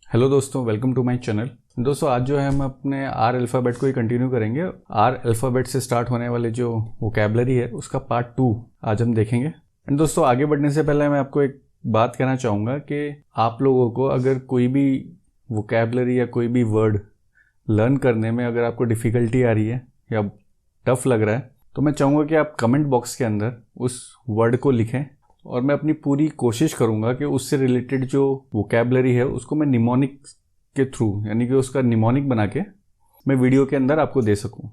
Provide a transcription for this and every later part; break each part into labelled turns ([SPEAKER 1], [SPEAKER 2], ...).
[SPEAKER 1] Hello दोस्तों, welcome to my channel. दोस्तों आज जो है हम अपने आर अल्फ़ाबेट को ही कंटिन्यू करेंगे। आर अल्फ़ाबेट से स्टार्ट होने वाले जो वोकैबुलरी है उसका पार्ट 2 आज हम देखेंगे। एंड दोस्तों आगे बढ़ने से पहले मैं आपको एक बात कहना चाहूँगा कि आप लोगों को अगर कोई भी वोकैबुलरी या कोई भी वर्ड लर्न करने में अगर आपको डिफ़िकल्टी आ रही है या टफ लग रहा है तो मैं चाहूँगा कि आप कमेंट बॉक्स के अंदर उस वर्ड को लिखें और मैं अपनी पूरी कोशिश करूंगा कि उससे रिलेटेड जो वोकैबुलरी है उसको मैं निमोनिक के थ्रू यानी कि उसका निमोनिक बना के मैं वीडियो के अंदर आपको दे सकूं।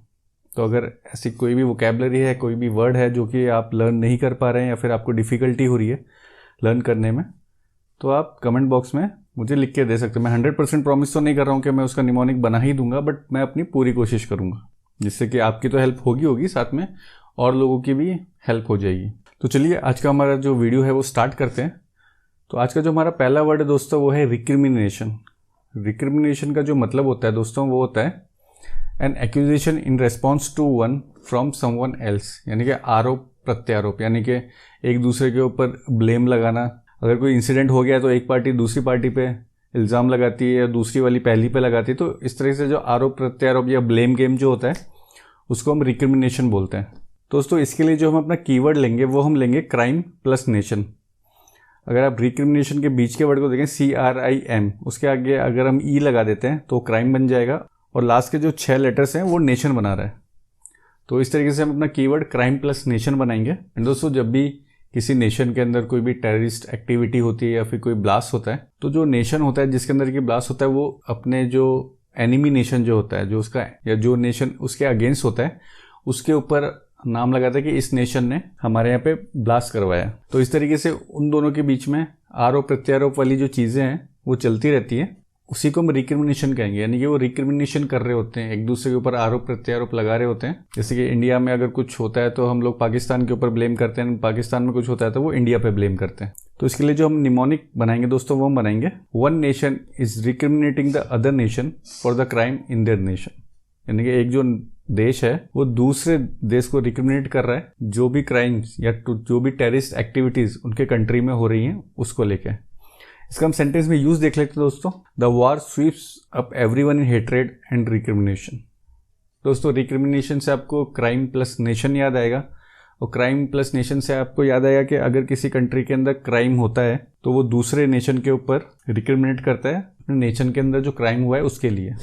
[SPEAKER 1] तो अगर ऐसी कोई भी वोकैबुलरी है, कोई भी वर्ड है जो कि आप लर्न नहीं कर पा रहे हैं या फिर आपको डिफ़िकल्टी हो रही है लर्न करने में, तो आप कमेंट बॉक्स में मुझे लिख के दे सकते हैं। मैं 100% प्रॉमिस तो नहीं कर रहा हूँ कि मैं उसका निमोनिक बना ही दूंगा, बट मैं अपनी पूरी कोशिश करूँगा जिससे कि आपकी तो हेल्प होगी, साथ में और लोगों की भी हेल्प हो जाएगी। तो चलिए आज का हमारा जो वीडियो है वो स्टार्ट करते हैं। तो आज का जो हमारा पहला वर्ड है दोस्तों वो है रिक्रिमिनेशन। रिक्रिमिनेशन का जो मतलब होता है दोस्तों वो होता है an accusation in response to one from someone else, यानी कि आरोप प्रत्यारोप, यानी कि एक दूसरे के ऊपर ब्लेम लगाना। अगर कोई इंसिडेंट हो गया तो एक पार्टी दूसरी पार्टी पे इल्ज़ाम लगाती है या दूसरी वाली पहली पे लगाती है। तो इस तरह से जो आरोप प्रत्यारोप या ब्लेम गेम जो होता है उसको हम रिक्रिमिनेशन बोलते हैं। दोस्तों इसके लिए जो हम अपना कीवर्ड लेंगे वो हम लेंगे क्राइम प्लस नेशन। अगर आप रिक्रिमिनेशन के बीच के वर्ड को देखें CRIM, उसके आगे अगर हम ई लगा देते हैं तो क्राइम बन जाएगा और लास्ट के जो 6 लेटर्स हैं वो नेशन बना रहा है। तो इस तरीके से हम अपना कीवर्ड क्राइम प्लस नेशन बनाएंगे। एंड दोस्तों जब भी किसी नेशन के अंदर कोई भी टेररिस्ट एक्टिविटी होती है या फिर कोई ब्लास्ट होता है तो जो नेशन होता है जिसके अंदर की ब्लास्ट होता है वो अपने जो एनिमी नेशन जो होता है, जो उसका या जो नेशन उसके अगेंस्ट होता है, उसके ऊपर नाम लगाता है कि इस नेशन ने हमारे यहाँ पे ब्लास्ट करवाया। तो इस तरीके से उन दोनों के बीच में आरोप प्रत्यारोप वाली जो चीज़ें हैं वो चलती रहती है, उसी को हम रिक्रिमिनेशन कहेंगे। यानी कि वो रिक्रिमिनेशन कर रहे होते हैं, एक दूसरे के ऊपर आरोप प्रत्यारोप लगा रहे होते हैं। जैसे कि इंडिया में अगर कुछ होता है तो हम लोग पाकिस्तान के ऊपर ब्लेम करते हैं, पाकिस्तान में कुछ होता है तो वो इंडिया पे ब्लेम करते हैं। तो इसके लिए जो हम निमोनिक बनाएंगे दोस्तों वो हम बनाएंगे one nation is recriminating the other nation for the crime in their nation. यानी कि एक जो देश है वो दूसरे देश को रिक्रिमिनेट कर रहा है जो भी क्राइम्स या जो भी टेररिस्ट एक्टिविटीज उनके कंट्री में हो रही हैं उसको लेके। इसका हम सेंटेंस में यूज देख लेते हैं दोस्तों। The war sweeps up everyone in hatred and recrimination. दोस्तों रिक्रिमिनेशन से आपको क्राइम प्लस नेशन याद आएगा और क्राइम प्लस नेशन से आपको याद आएगा कि अगर किसी कंट्री के अंदर क्राइम होता है तो वो दूसरे नेशन के ऊपर रिक्रिमिनेट करता है अपने नेशन के अंदर जो क्राइम हुआ है उसके लिए।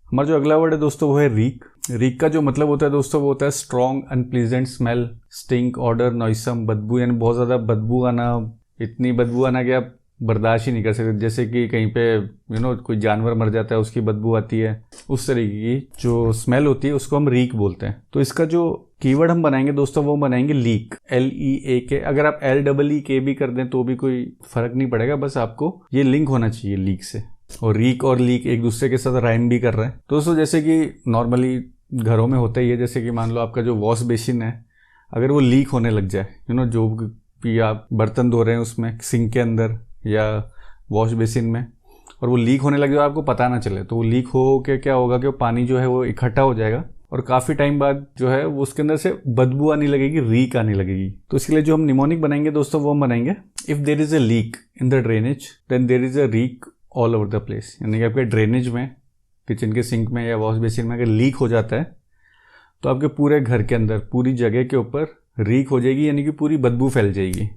[SPEAKER 1] हमारा जो अगला वर्ड है दोस्तों वो है रीक। रीक का जो मतलब होता है दोस्तों वो होता है strong, unpleasant smell, stink, odour, noisome, बदबू, यानी बहुत ज़्यादा बदबू आना, इतनी बदबू आना कि आप बर्दाश्त ही नहीं कर सकते। जैसे कि कहीं पे कोई जानवर मर जाता है उसकी बदबू आती है, उस तरीके की जो स्मेल होती है उसको हम रीक बोलते हैं। तो इसका जो कीवर्ड हम बनाएंगे दोस्तों वो बनाएंगे लीक, LEAK। अगर आप LEEK भी कर दें तो भी कोई फर्क नहीं पड़ेगा, बस आपको ये लिंक होना चाहिए लीक से। और रीक और लीक एक दूसरे के साथ राइम भी कर रहे हैं दोस्तों। जैसे कि नॉर्मली घरों में होता ही है, जैसे कि मान लो आपका जो वॉश बेसिन है अगर वो लीक होने लग जाए, जो भी आप बर्तन धो रहे हैं उसमें सिंक के अंदर या वॉश बेसिन में, और वो लीक होने लग जाए आपको पता ना चले, तो वो लीक हो के क्या होगा कि वो पानी जो है वो इकट्ठा हो जाएगा और काफ़ी टाइम बाद जो है वो उसके अंदर से बदबू आने लगेगी, रीक आने लगेगी। तो इसके लिए जो हम निमोनिक बनाएंगे दोस्तों वो हम बनाएंगे if there is a leak in the drainage then there is a reek all over the place. यानी कि आपके ड्रेनेज में, किचन के सिंक में या वॉश बेसिन में अगर लीक हो जाता है तो आपके पूरे घर के अंदर, पूरी जगह के ऊपर रीक हो जाएगी, यानी कि पूरी बदबू फैल जाएगी।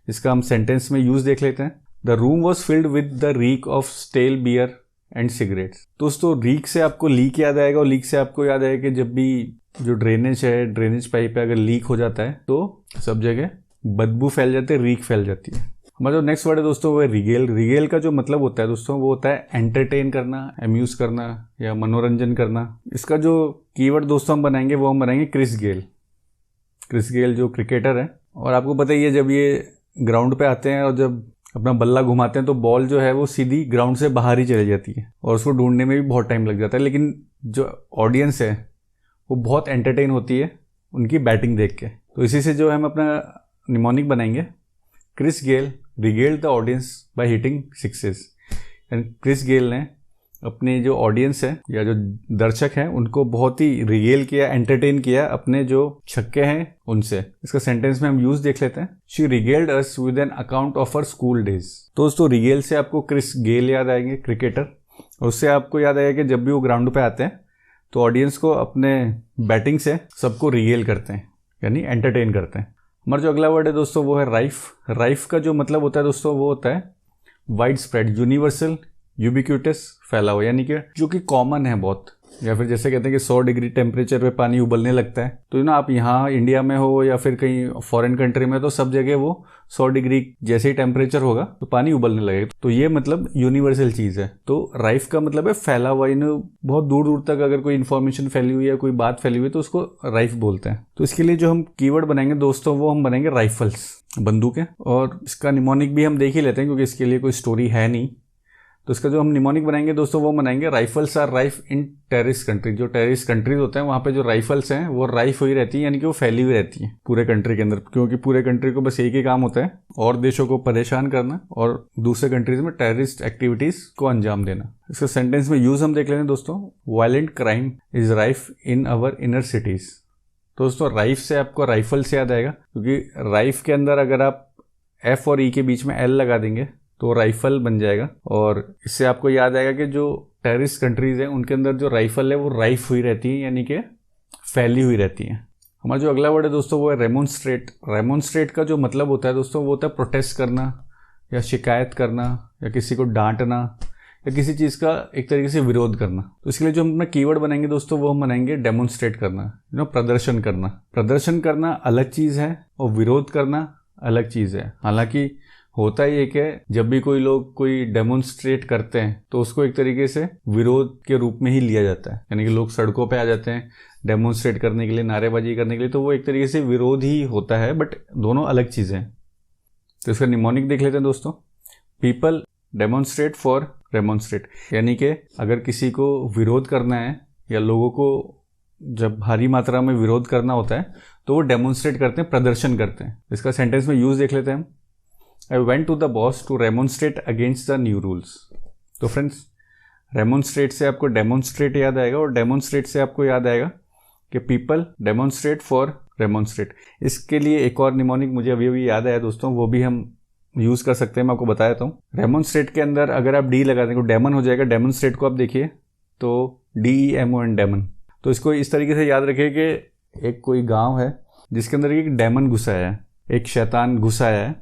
[SPEAKER 1] इसका हम सेंटेंस में यूज देख लेते हैं। The room was filled with the reek of stale beer and cigarettes. दोस्तों रीक से आपको लीक याद आएगा और लीक से आपको याद आएगा कि जब भी जो ड्रेनेज है, ड्रेनेज पाइप है, अगर लीक हो जाता है तो सब जगह बदबू फैल जाती है, रीक फैल जाती है। हमारा जो नेक्स्ट वर्ड है दोस्तों वो है रिगेल। रिगेल का जो मतलब होता है दोस्तों वो होता है एंटरटेन करना, अम्यूज करना या मनोरंजन करना। इसका जो कीवर्ड दोस्तों हम बनाएंगे वो हम बनाएंगे क्रिस गेल। क्रिस गेल जो क्रिकेटर है, और आपको पता ही है जब ये ग्राउंड पे आते हैं और जब अपना बल्ला घुमाते हैं तो बॉल जो है वो सीधी ग्राउंड से बाहर ही चली जाती है और उसको ढूंढने में भी बहुत टाइम लग जाता है, लेकिन जो ऑडियंस है वो बहुत एंटरटेन होती है उनकी बैटिंग देख के। तो इसी से जो हम अपना निमोनिक बनाएंगे Chris Gayle regaled the audience by hitting sixes। And Chris Gayle ने अपने जो ऑडियंस है या जो दर्शक हैं उनको बहुत ही रिगेल किया, एंटरटेन किया अपने जो छक्के हैं उनसे। इसका सेंटेंस में हम यूज देख लेते हैं। She regaled us with an account of her school days. तो दोस्तों रिगेल से आपको क्रिस गेल याद आएंगे, क्रिकेटर। उससे आपको याद आएगा कि जब भी वो ग्राउंड पे आते हैं तो ऑडियंस को अपने बैटिंग से सबको रिगेल करते हैं, यानी एंटरटेन करते हैं। हमारा जो अगला वर्ड है दोस्तों वो है राइफ। राइफ का जो मतलब होता है दोस्तों वो होता है वाइड स्प्रेड, यूनिवर्सल, यूबिक्यूटस, फैला हुआ, यानी कि जो कि कॉमन है बहुत। या फिर जैसे कहते हैं कि 100 डिग्री टेम्परेचर पे पानी उबलने लगता है, तो ना आप यहाँ इंडिया में हो या फिर कहीं फॉरेन कंट्री में, तो सब जगह वो 100 डिग्री जैसे ही टेम्परेचर होगा तो पानी उबलने लगेगा। तो ये मतलब यूनिवर्सल चीज़ है। तो राइफ का मतलब है फैला हुआ, बहुत दूर दूर तक अगर कोई इन्फॉर्मेशन फैली हुई है, कोई बात फैली हुई है तो उसको राइफ बोलते हैं। तो इसके लिए जो हम कीवर्ड बनाएंगे दोस्तों वो हम बनाएंगे राइफल्स, बंदूकें। और इसका निमोनिक भी हम देख ही लेते हैं क्योंकि इसके लिए कोई स्टोरी है नहीं। तो इसका जो हम निमोनिक बनाएंगे दोस्तों वो बनाएंगे rifles are rife in terrorist country. जो टेररिस्ट कंट्रीज होते हैं वहाँ पे जो राइफल्स हैं वो राइफ हुई रहती है, यानी कि वो फैली हुई रहती है पूरे कंट्री के अंदर, क्योंकि पूरे कंट्री को बस एक ही काम होता है और देशों को परेशान करना और दूसरे कंट्रीज में टेररिस्ट एक्टिविटीज को अंजाम देना। इसका सेंटेंस में यूज हम देख लेते हैं दोस्तों। Violent crime is rife in our inner cities. दोस्तों राइफ से आपको राइफल से याद आएगा, क्योंकि राइफ के अंदर अगर आप एफ और ई के बीच में एल लगा देंगे तो राइफल बन जाएगा। और इससे आपको याद आएगा कि जो टेररिस्ट कंट्रीज हैं उनके अंदर जो राइफल है वो राइफ हुई रहती है, यानी कि फैली हुई रहती है। हमारा जो अगला वर्ड है दोस्तों वो है रेमोन्स्ट्रेट। रेमोन्स्ट्रेट का जो मतलब होता है दोस्तों वो होता है प्रोटेस्ट करना या शिकायत करना या किसी को डांटना या किसी चीज़ का एक तरीके से विरोध करना। तो इसके लिए जो हम अपना कीवर्ड बनाएंगे दोस्तों वो हम बनाएंगे डेमोन्स्ट्रेट करना, प्रदर्शन करना। प्रदर्शन करना अलग चीज़ है और विरोध करना अलग चीज़ है। हालांकि होता ही है कि जब भी कोई लोग कोई डेमोन्स्ट्रेट करते हैं तो उसको एक तरीके से विरोध के रूप में ही लिया जाता है, यानी कि लोग सड़कों पे आ जाते हैं डेमोन्स्ट्रेट करने के लिए, नारेबाजी करने के लिए, तो वो एक तरीके से विरोध ही होता है, बट दोनों अलग चीज़ें हैं। तो इसका निमोनिक देख लेते हैं दोस्तों। पीपल डेमोन्स्ट्रेट फॉर रेमोन्स्ट्रेट, यानी कि अगर किसी को विरोध करना है या लोगों को जब भारी मात्रा में विरोध करना होता है तो वो डेमोन्स्ट्रेट करते हैं, प्रदर्शन करते हैं। इसका सेंटेंस में यूज देख लेते हैं हम। I went to the boss to remonstrate against the new rules। तो फ्रेंड्स रेमोन्स्ट्रेट से आपको डेमोन्स्ट्रेट याद आएगा और डेमोन्स्ट्रेट से आपको याद आएगा कि पीपल डेमोन्स्ट्रेट फॉर रेमोन्स्ट्रेट। इसके लिए एक और निमोनिक मुझे अभी याद आया दोस्तों, वो भी हम यूज़ कर सकते हैं, मैं आपको बता देता हूँ। रेमोन्स्ट्रेट के अंदर अगर आप डी लगा देंगे डेमन हो जाएगा। डेमोन्स्ट्रेट को आप देखिए तो DEMON, डेमन। तो इसको इस तरीके से याद रखिए कि एक कोई गाँव है जिसके अंदर एक डेमन घुसा है, एक शैतान घुसा है।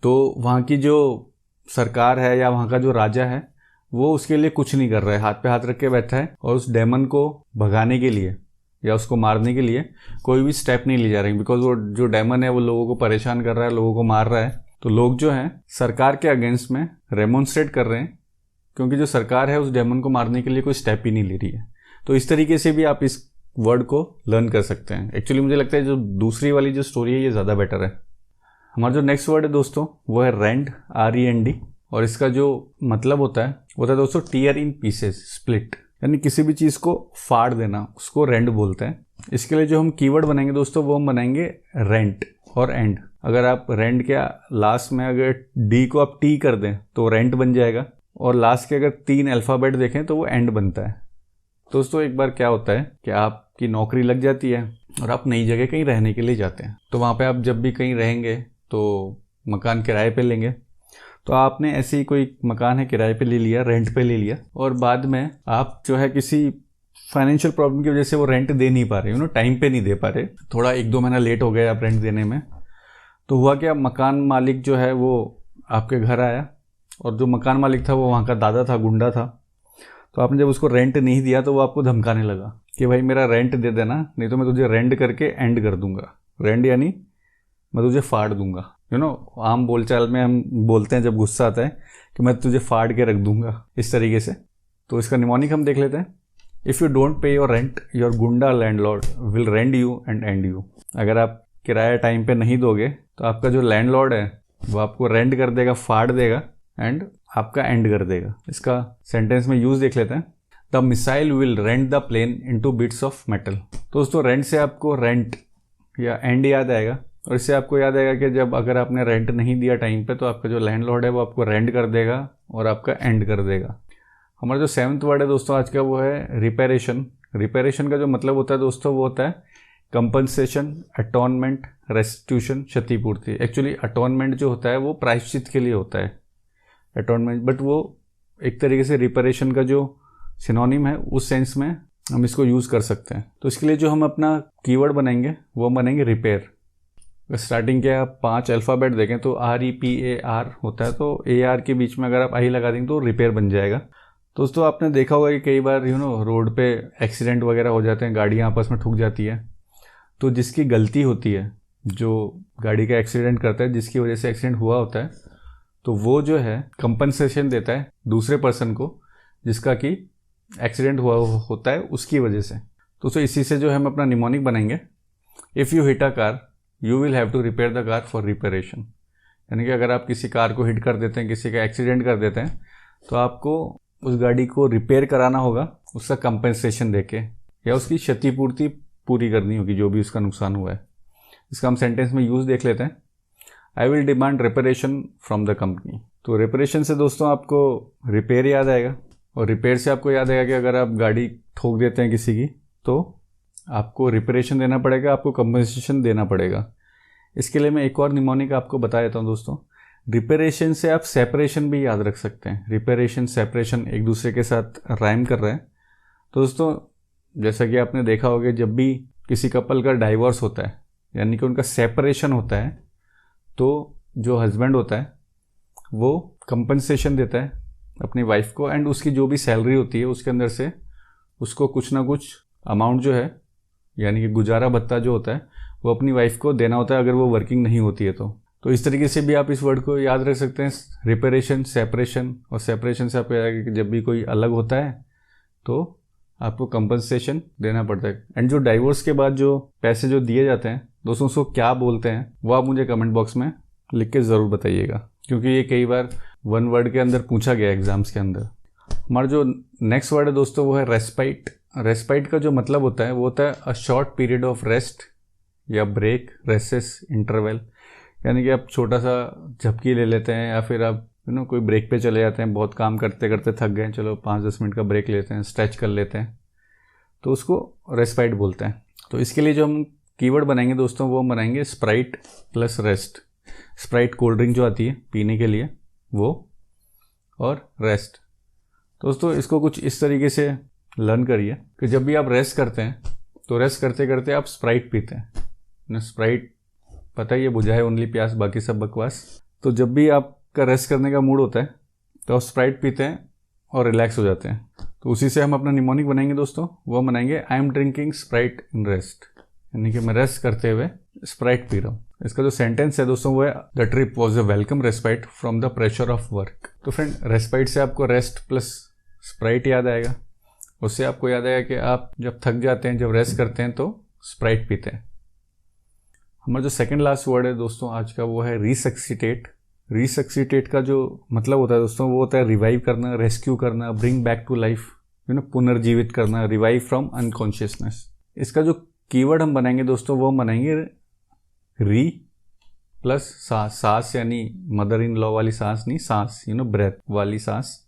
[SPEAKER 1] तो वहाँ की जो सरकार है या वहाँ का जो राजा है वो उसके लिए कुछ नहीं कर रहा है, हाथ पे हाथ रख के बैठा है और उस डेमन को भगाने के लिए या उसको मारने के लिए कोई भी स्टेप नहीं ले जा रहे, बिकॉज वो जो डेमन है वो लोगों को परेशान कर रहा है, लोगों को मार रहा है। तो लोग जो हैं सरकार के अगेंस्ट में रेमोन्स्ट्रेट कर रहे हैं क्योंकि जो सरकार है उस डेमन को मारने के लिए कोई स्टेप ही नहीं ले रही है। तो इस तरीके से भी आप इस वर्ड को लर्न कर सकते हैं। एक्चुअली मुझे लगता है जो दूसरी वाली जो स्टोरी है ये ज़्यादा बेटर है। हमारा जो नेक्स्ट वर्ड है दोस्तों वो है रेंड, REND। और इसका जो मतलब होता है दोस्तों टीयर इन पीसेस, स्प्लिट, यानी किसी भी चीज़ को फाड़ देना, उसको रेंड बोलते हैं। इसके लिए जो हम कीवर्ड बनाएंगे दोस्तों वो हम बनाएंगे रेंट और एंड। अगर आप रेंट के लास्ट में अगर डी को आप टी कर दें तो रेंट बन जाएगा, और लास्ट के अगर 3 अल्फ़ाबेट देखें तो वो एंड बनता है। दोस्तों एक बार क्या होता है कि आपकी नौकरी लग जाती है और आप नई जगह कहीं रहने के लिए जाते हैं। तो वहाँ पे आप जब भी कहीं रहेंगे तो मकान किराए पे लेंगे। तो आपने ऐसे ही कोई मकान है किराए पे ले लिया, रेंट पे ले लिया, और बाद में आप जो है किसी फाइनेंशियल प्रॉब्लम की वजह से वो रेंट दे नहीं पा रहे, टाइम पे नहीं दे पा रहे, थोड़ा 1-2 महीना लेट हो गए आप रेंट देने में। तो हुआ क्या, मकान मालिक जो है वो आपके घर आया और जो मकान मालिक था वो वहाँ का दादा था, गुंडा था। तो आपने जब उसको रेंट नहीं दिया तो वो आपको धमकाने लगा कि भाई मेरा रेंट दे देना, नहीं तो मैं तुझे रेंट करके एंड कर दूंगा। रेंट यानी मैं तुझे फाड़ दूंगा। आम बोलचाल में हम बोलते हैं जब गुस्सा आता है कि मैं तुझे फाड़ के रख दूंगा, इस तरीके से। तो इसका निमोनिक हम देख लेते हैं। If you don't pay your rent your goonda landlord will rend you and end you. अगर आप किराया टाइम पे नहीं दोगे तो आपका जो लैंडलॉर्ड है वो आपको रेंट कर देगा, फाड़ देगा एंड आपका एंड कर देगा। इसका सेंटेंस में यूज देख लेते हैं। The missile will rent the plane into bits of metal. तो दोस्तों रेंट से आपको रेंट या एंड याद आएगा, और इससे आपको याद आएगा कि जब अगर आपने रेंट नहीं दिया टाइम पे तो आपका जो लैंडलॉर्ड है वो आपको रेंट कर देगा और आपका एंड कर देगा। हमारा जो 7th वर्ड है दोस्तों आज का वो है रिपेरेशन। रिपेरेशन का जो मतलब होता है दोस्तों वो होता है कंपनसेशन, अटॉनमेंट, रेस्टिट्यूशन, क्षतिपूर्ति। एक्चुअली अटॉनमेंट जो होता है वो प्रायश्चित के लिए होता है अटॉनमेंट, बट वो एक तरीके से रिपेरेशन का जो सिनोनिम है उस सेंस में हम इसको यूज़ कर सकते हैं। तो इसके लिए जो हम अपना कीवर्ड बनाएंगे वो बनाएंगे रिपेयर। स्टार्टिंग के आप 5 अल्फ़ाबेट देखें तो REPAR होता है, तो AR के बीच में अगर आप आई लगा देंगे तो रिपेयर बन जाएगा। दोस्तों आपने देखा होगा कि कई बार रोड पे एक्सीडेंट वगैरह हो जाते हैं, गाड़ियाँ आपस में ठुक जाती है, तो जिसकी गलती होती है, जो गाड़ी का एक्सीडेंट करता है, जिसकी वजह से एक्सीडेंट हुआ होता है, तो वो जो है कंपनसेशन देता है दूसरे पर्सन को जिसका कि एक्सीडेंट हुआ होता है उसकी वजह से। तो इसी से जो है हम अपना निमोनिक बनाएंगे, if you hit a car you will have to repair the car for reparation. यानी कि अगर आप किसी कार को हिट कर देते हैं, किसी का एक्सीडेंट कर देते हैं, तो आपको उस गाड़ी को रिपेयर कराना होगा उसका कंपनसेशन देके, या उसकी क्षतिपूर्ति पूरी करनी होगी जो भी उसका नुकसान हुआ है। इसका हम सेंटेंस में यूज़ देख लेते हैं। I will demand reparation from the company. तो रिपेरेशन से दोस्तों आपको रिपेयर याद आएगा, और रिपेयर से आपको याद आएगा कि अगर आप गाड़ी ठोक देते हैं किसी की तो आपको रिपेरेशन देना पड़ेगा, आपको कंपनसेशन देना पड़ेगा। इसके लिए मैं एक और निमोनिक आपको बता देता हूँ दोस्तों। रिपेरेशन से आप सेपरेशन भी याद रख सकते हैं। रिपेरेशन, सेपरेशन एक दूसरे के साथ राइम कर रहे हैं। तो दोस्तों जैसा कि आपने देखा होगा, जब भी किसी कपल का डाइवोर्स होता है यानी कि उनका सेपरेशन होता है, तो जो हस्बैंड होता है वो कंपनसेशन देता है अपनी वाइफ को, एंड उसकी जो भी सैलरी होती है उसके अंदर से उसको कुछ ना कुछ अमाउंट जो है यानी कि गुजारा भत्ता जो होता है वो अपनी वाइफ को देना होता है अगर वो वर्किंग नहीं होती है तो इस तरीके से भी आप इस वर्ड को याद रख सकते हैं, रिपेरेशन, सेपरेशन। और सेपरेशन से आपको याद है कि जब भी कोई अलग होता है तो आपको कंपनसेशन देना पड़ता है। एंड जो डाइवोर्स के बाद जो पैसे जो दिए जाते हैं दोस्तों उसको क्या बोलते हैं वो आप मुझे कमेंट बॉक्स में लिख के ज़रूर बताइएगा, क्योंकि ये कई बार वन वर्ड के अंदर पूछा गया एग्जाम्स के अंदर। हमारा जो नेक्स्ट वर्ड है दोस्तों वो है रेस्पाइट। रेस्पाइट का जो मतलब होता है वो होता है a short period of rest या ब्रेक, रेसेस, इंटरवल। यानी कि आप छोटा सा झपकी ले लेते हैं, या फिर आप कोई ब्रेक पे चले जाते हैं, बहुत काम करते करते थक गए, चलो 5-10 मिनट का ब्रेक लेते हैं, स्ट्रेच कर लेते हैं, तो उसको रेस्पाइट बोलते हैं। तो इसके लिए जो हम कीवर्ड बनाएंगे दोस्तों वो हम बनाएंगे Sprite plus rest. Sprite cold drink जो आती है पीने के लिए वो, और रेस्ट। दोस्तों इसको कुछ इस तरीके से लर्न करिए कि जब भी आप रेस्ट करते हैं तो रेस्ट करते करते आप स्प्राइट पीते हैं। स्प्राइट पता ही है बुझाए ओनली प्यास, बाकी सब बकवास। तो जब भी आपका रेस्ट करने का मूड होता है तो आप स्प्राइट पीते हैं और रिलैक्स हो जाते हैं। तो उसी से हम अपना निमोनिक बनाएंगे दोस्तों, वो बनाएंगे I am drinking Sprite in rest. यानी कि मैं रेस्ट करते हुए स्प्राइट पी रहा हूँ। इसका जो सेंटेंस है दोस्तों वो है the trip was a welcome respite from the pressure of work. तो फ्रेंड रेस्पाइट से आपको रेस्ट प्लस स्प्राइट याद आएगा, उससे आपको याद आएगा कि आप जब थक जाते हैं, जब रेस्ट करते हैं तो स्प्राइट पीते हैं। हमारा जो सेकंड लास्ट वर्ड है दोस्तों आज का वो है रिसक्सिटेट। रिसक्सिटेट का जो मतलब होता है दोस्तों वो होता है रिवाइव करना, रेस्क्यू करना, ब्रिंग बैक टू लाइफ, पुनर्जीवित करना, रिवाइव फ्रॉम अनकॉन्शियसनेस। इसका जो कीवर्ड हम बनाएंगे दोस्तों वो हम बनाएंगे री प्लस सांस। सांस यानी मदर इन लॉ वाली सांस नहीं, सांस ब्रेथ वाली सांस।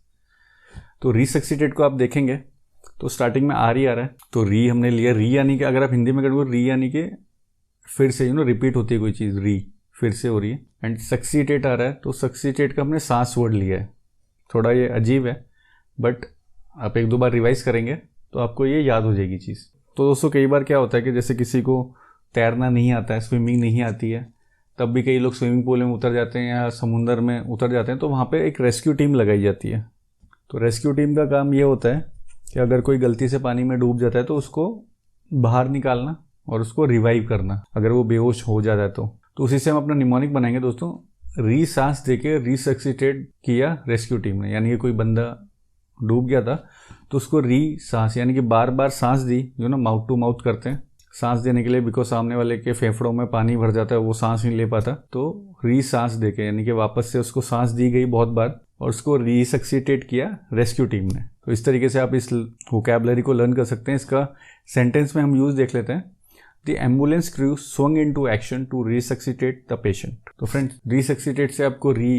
[SPEAKER 1] तो रिसक्सिटेट को आप देखेंगे तो स्टार्टिंग में आर ही आ रहा है, तो री हमने लिया। री यानी कि अगर आप हिंदी में करोगे री यानी कि फिर से रिपीट होती है कोई चीज़, री फिर से हो रही है। एंड सक्सीटेट आ रहा है तो सक्सीटेट का हमने सांस वर्ड लिया है। थोड़ा ये अजीब है बट आप 1-2 बार रिवाइज करेंगे तो आपको ये याद हो जाएगी चीज़। तो दोस्तों कई बार क्या होता है कि जैसे किसी को तैरना नहीं आता है, स्विमिंग नहीं आती है, तब भी कई लोग स्विमिंग पूल में उतर जाते हैं या समुंदर में उतर जाते हैं, तो वहाँ पे एक रेस्क्यू टीम लगाई जाती है। तो रेस्क्यू टीम का काम ये होता है कि अगर कोई गलती से पानी में डूब जाता है तो उसको बाहर निकालना और उसको रिवाइव करना अगर वो बेहोश हो जाता है तो उसी से हम अपना निमोनिक बनाएंगे दोस्तों। री सांस देके रिसक्सिटेट किया रेस्क्यू टीम ने, यानी कि कोई बंदा डूब गया था तो उसको री सांस यानी कि बार बार सांस दी, माउथ टू माउथ करते हैं सांस देने के लिए, बिकॉज सामने वाले के फेफड़ों में पानी भर जाता है, वो सांस नहीं ले पाता, तो री सांस देके यानी कि वापस से उसको सांस दी गई बहुत बार और उसको रिसक्सिटेट किया रेस्क्यू टीम ने। तो इस तरीके से आप इस वोकैबुलरी को लर्न कर सकते हैं। इसका सेंटेंस में हम यूज देख लेते हैं। The ambulance crew swung into action to resuscitate the patient। तो फ्रेंड्स रिसक्सिटेट से आपको री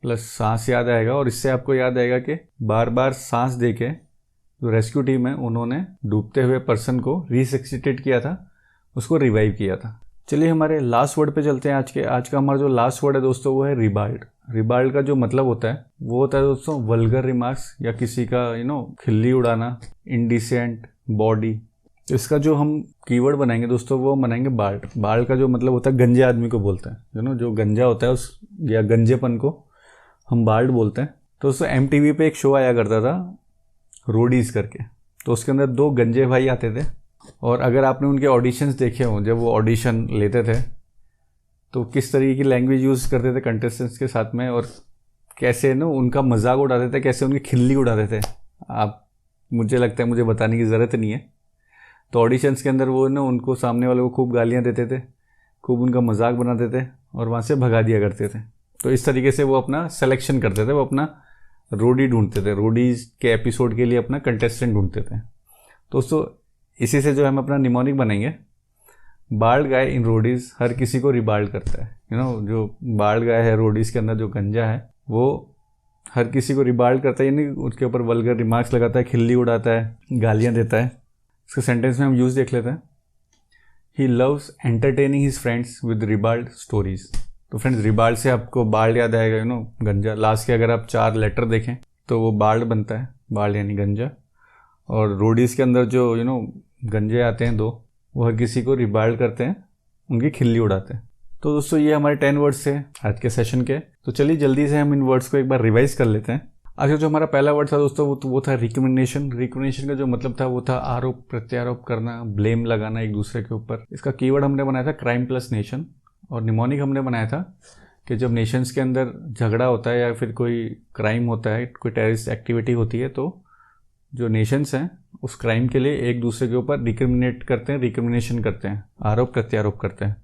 [SPEAKER 1] प्लस सांस याद आएगा, और इससे आपको याद आएगा कि बार बार सांस देके जो रेस्क्यू टीम है उन्होंने डूबते हुए पर्सन को रिसक्सिटेट किया था, उसको रिवाइव किया था। चलिए हमारे लास्ट वर्ड पे चलते हैं। आज का हमारा जो लास्ट वर्ड है दोस्तों वो है रिबाल्ड। रिबाल्ड का जो मतलब होता है वो होता है दोस्तों वल्गर रिमार्क्स, या किसी का खिल्ली उड़ाना, इंडिसेंट, बॉडी। इसका जो हम कीवर्ड बनाएंगे दोस्तों वो बनाएंगे बाल्ड। बाल्ड का जो मतलब होता है गंजे आदमी को बोलते हैं, जो गंजा होता है उस या गंजेपन को हम बाल्ड बोलते हैं। तो दोस्तों MTV पे एक शो आया करता था रोडीज करके, तो उसके अंदर 2 गंजे भाई आते थे, और अगर आपने उनके ऑडिशंस देखे हों, जब वो ऑडिशन लेते थे तो किस तरीके की लैंग्वेज यूज़ करते थे कंटेस्टेंट्स के साथ में, और कैसे उनका मजाक उड़ाते थे, कैसे उनकी खिल्ली उड़ाते थे। मुझे लगता है मुझे बताने की ज़रूरत नहीं है। तो ऑडिशंस के अंदर वो उनको सामने वालों को खूब गालियाँ देते थे, खूब उनका मजाक बनाते थे और वहाँ से भगा दिया करते थे। तो इस तरीके से वो अपना सिलेक्शन करते थे, वो अपना रोडी ढूंढते थे, रोडीज के एपिसोड के लिए अपना कंटेस्टेंट ढूंढते थे। दोस्तों इसी से जो हम अपना निमोनिक बनेंगे, बाल्ड गाय इन रोडीज हर किसी को रिबाल्ड करता है। जो बाल्ड गाय है रोडीज के अंदर, जो गंजा है वो हर किसी को रिबाल्ड करता है, यानी उसके ऊपर वल्गर रिमार्क्स लगाता है, खिल्ली उड़ाता है, गालियाँ देता है। इसके सेंटेंस में हम यूज देख लेते हैं। He loves entertaining his friends with ribald stories. तो फ्रेंड्स रिबाल्ड से आपको बाल्ड याद आएगा, गंजा। लास्ट के अगर आप 4 लेटर देखें तो वो बाल्ड बनता है, बाल्ड यानी गंजा। और रोडीज के अंदर जो गंजे आते हैं 2, वो हर किसी को रिबाल्ड करते हैं, उनकी खिल्ली उड़ाते हैं। तो दोस्तों ये हमारे 10 वर्ड्स थे आज के सेशन के। तो चलिए जल्दी से हम इन वर्ड्स को एक बार रिवाइज कर लेते हैं। आज का जो हमारा पहला वर्ड था दोस्तों वो था रिकमेंडेशन। रिकमेंडेशन का जो मतलब था वो था आरोप प्रत्यारोप करना, ब्लेम लगाना एक दूसरे के ऊपर। इसका कीवर्ड हमने बनाया था क्राइम प्लस नेशन, और निमोनिक हमने बनाया था कि जब नेशंस के अंदर झगड़ा होता है या फिर कोई क्राइम होता है, कोई टेररिस्ट एक्टिविटी होती है, तो जो नेशंस हैं उस क्राइम के लिए एक दूसरे के ऊपर रिक्रिमिनेट करते हैं, रिक्रिमिनेशन करते हैं, आरोप प्रत्यारोप करते हैं।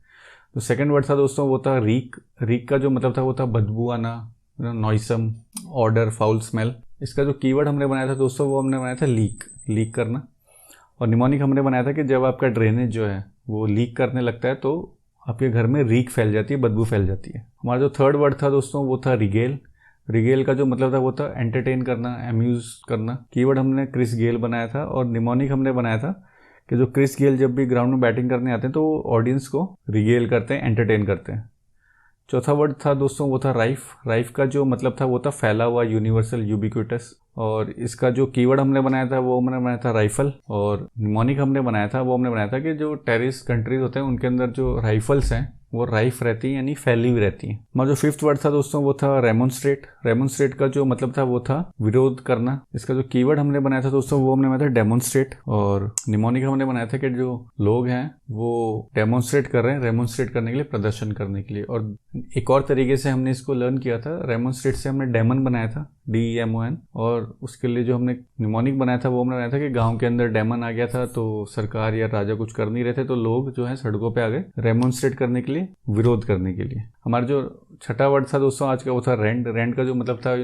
[SPEAKER 1] तो सेकंड वर्ड था दोस्तों वो था रीक। रीक का जो मतलब था वो था बदबू आना, नॉइसम, ऑर्डर, फाउल स्मेल। इसका जो कीवर्ड हमने बनाया था दोस्तों वो हमने बनाया था लीक, लीक करना। और निमोनिक हमने बनाया था कि जब आपका ड्रेनेज जो है वो लीक करने लगता है तो आपके घर में रीक फैल जाती है, बदबू फैल जाती है। हमारा जो थर्ड वर्ड था दोस्तों वो था रिगेल। रिगेल का जो मतलब था वो था एंटरटेन करना, अम्यूज करना। कीवर्ड हमने क्रिस गेल बनाया था, और निमोनिक हमने बनाया था कि जो क्रिस गेल जब भी ग्राउंड में बैटिंग करने आते हैं तो वो ऑडियंस को रिगेल करते हैं, एंटरटेन करते हैं। चौथा वर्ड था दोस्तों वो था राइफ। राइफ का जो मतलब था वो था फैला हुआ, यूनिवर्सल, यूबिक्विटस। और इसका जो कीवर्ड हमने बनाया था वो हमने बनाया था राइफल। और निमोनिक हमने बनाया था वो हमने बनाया था कि जो टेररिस्ट कंट्रीज होते हैं उनके अंदर जो राइफल्स हैं वो राइफ रहती हैं, यानी फैली हुई रहती हैं। हमारा जो फिफ्थ वर्ड था दोस्तों वो था रेमोन्स्ट्रेट। रेमोन्स्ट्रेट का जो मतलब था वो था विरोध करना। इसका जो कीवर्ड हमने बनाया था दोस्तों वो हमने बनाया था डेमोन्स्ट्रेट। और निमोनिक हमने बनाया था कि जो लोग हैं वो डेमोन्स्ट्रेट कर रहे हैं, रेमोन्स्ट्रेट करने के लिए, प्रदर्शन करने के लिए। और एक और तरीके से हमने इसको लर्न किया था, रेमोन्स्ट्रेट से हमने डेमन बनाया था, DEMON। और उसके लिए जो हमने निमोनिक बनाया था वो हमने बनाया था कि गांव के अंदर डेमन आ गया था तो सरकार या राजा कुछ कर नहीं रहे थे, तो लोग जो है सड़कों पे आ गए रेमोन्स्ट्रेट करने के लिए, विरोध करने के लिए। हमारा जो छठा वर्ड था दोस्तों आज का वो था रेंट। रेंट का जो मतलब था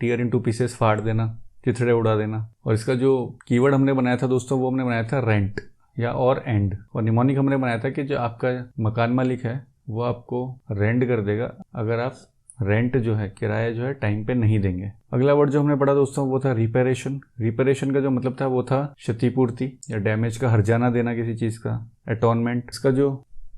[SPEAKER 1] टीयर इनटू पीसेस, फाड़ देना, चिथड़े उड़ा देना। और इसका जो कीवर्ड हमने बनाया था दोस्तों वो हमने बनाया था रेंट या और एंड। और निमोनिक हमने बनाया था कि जो आपका मकान मालिक है वो आपको रेंट कर देगा अगर आप रेंट जो है, किराया जो है टाइम पे नहीं देंगे। अगला वर्ड जो हमने पढ़ा दोस्तों वो था रिपेरेशन। रिपेरेशन का जो मतलब था वो था क्षतिपूर्ति या डैमेज का हर्जाना देना किसी चीज का, अटोनमेंट। इसका जो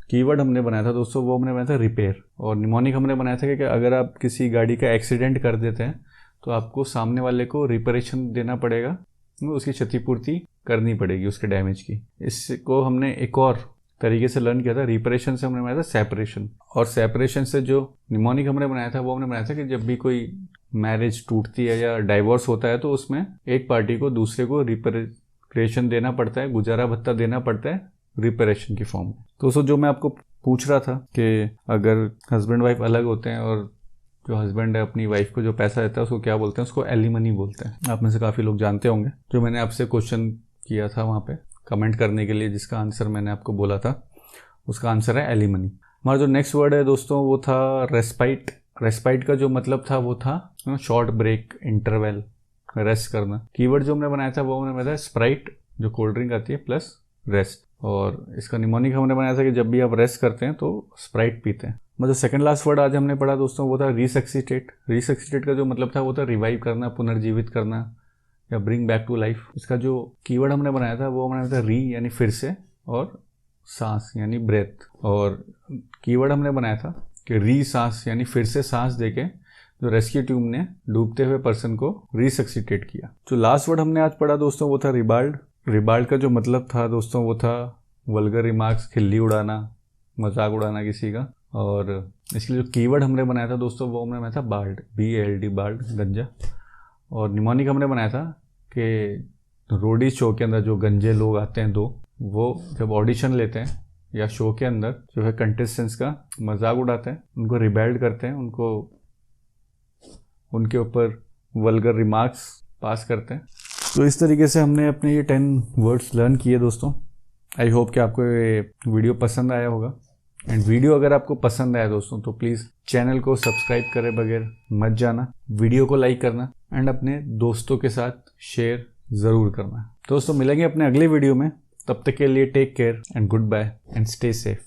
[SPEAKER 1] कीवर्ड हमने बनाया था दोस्तों वो हमने बनाया था रिपेयर। और निमोनिक हमने बनाया था कि अगर आप किसी गाड़ी का एक्सीडेंट कर देते हैं तो आपको सामने वाले को रिपेरेशन देना पड़ेगा, उसकी क्षतिपूर्ति करनी पड़ेगी उसके डैमेज की। इसको हमने एक और तरीके से लर्न किया था, रिपेरेशन से हमने बनाया था सेपरेशन। और सेपरेशन से जो निमोनिक हमने बनाया था वो हमने बनाया था कि जब भी कोई मैरिज टूटती है या डाइवोर्स होता है तो उसमें एक पार्टी को दूसरे को रिपेरेशन देना पड़ता है, गुजारा भत्ता देना पड़ता है रिपेरेशन की फॉर्म में। तो जो मैं आपको पूछ रहा था कि अगर हस्बैंड वाइफ अलग होते हैं और जो हस्बैंड है अपनी वाइफ को जो पैसा देता है उसको क्या बोलते हैं? उसको एलिमनी बोलते हैं। आप में से काफ़ी लोग जानते होंगे। जो मैंने आपसे क्वेश्चन किया था वहाँ पे कमेंट करने के लिए, जिसका आंसर मैंने आपको बोला था, उसका आंसर है एलिमनी। हमारा जो नेक्स्ट वर्ड है दोस्तों वो था रेस्पाइट। रेस्पाइट का जो मतलब था वो था शॉर्ट ब्रेक, इंटरवल, रेस्ट करना। कीवर्ड जो हमने बनाया था वो हमने बनाया था स्प्राइट, जो कोल्ड ड्रिंक आती है, प्लस रेस्ट। और इसका निमोनिक हमने बनाया था कि जब भी आप रेस्ट करते हैं तो स्प्राइट पीते हैं। मतलब सेकंड लास्ट वर्ड आज हमने पढ़ा दोस्तों वो था रिसक्सिटेट। रिसक्सिटेट का जो मतलब था वो था रिवाइव करना, पुनर्जीवित करना या ब्रिंग बैक टू लाइफ। इसका जो कीवर्ड हमने बनाया था वो हमने बनाया था री यानी फिर से, और सांस यानी ब्रेथ। और कीवर्ड हमने बनाया था कि री सांस यानी फिर से सांस देके जो रेस्क्यू टीम ने डूबते हुए पर्सन को रिसक्सिटेट किया। जो लास्ट वर्ड हमने आज पढ़ा दोस्तों वो था रिबाल्ड। रिबाल्ड का जो मतलब था दोस्तों वो था वल्गर रिमार्क्स, खिल्ली उड़ाना, मजाक उड़ाना किसी का। और इसके लिए जो कीवर्ड हमने बनाया था दोस्तों वो हमने बनाया था बाल्ड, BALD, बाल्ड, गंजा। और निमोनिक हमने बनाया था कि रोडी शो के अंदर जो गंजे लोग आते हैं दो, वो जब ऑडिशन लेते हैं या शो के अंदर जो है कंटेस्टेंट्स का मजाक उड़ाते हैं, उनको रिबेल्ड करते हैं, उनके ऊपर वल्गर रिमार्क्स पास करते हैं। तो इस तरीके से हमने अपने ये 10 वर्ड्स लर्न किए दोस्तों। आई होप कि आपको ये वीडियो पसंद आया होगा। एंड वीडियो अगर आपको पसंद आया दोस्तों तो प्लीज़ चैनल को सब्सक्राइब करे बगैर मत जाना, वीडियो को लाइक करना एंड अपने दोस्तों के साथ शेयर ज़रूर करना। दोस्तों मिलेंगे अपने अगले वीडियो में, तब तक के लिए take care and good bye and stay safe.